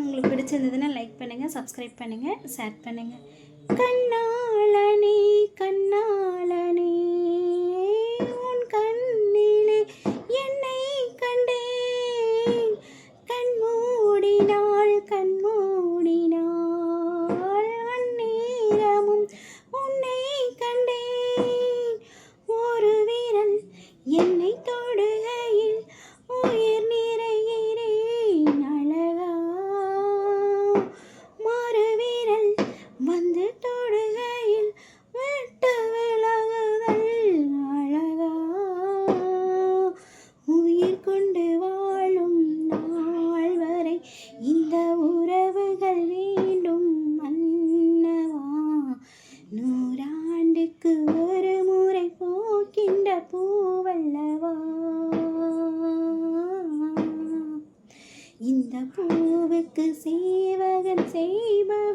உங்களுக்கு பிடிச்சிருந்ததுன்னா லைக் பண்ணுங்கள், சப்ஸ்கிரைப் பண்ணுங்கள், ஷேர் பண்ணுங்கள். கண்ணாளனே கண்ணாளனே உன் கண்ணிலே என்னை கண்டேன். கண்மூடினாள் அந்நேரமும் உன்னை கண்டேன். ஒரு விரல் என்னை தொடுகையில் உயிர் நிறைகிறேன் அழகா. மறு விரல் வந்து தொடுகையில் விட்டு விலகுதல் அழகா. உயிர் கொண்டு வாழும் நாள் வரை இந்த உறவுகள் வேண்டும் மன்னவா. 100 ஆண்டுக்கு ஒரு முறை பூக்கின்ற பூவல்லவா. இந்த பூவுக்கு சேவகன் செய்பவன்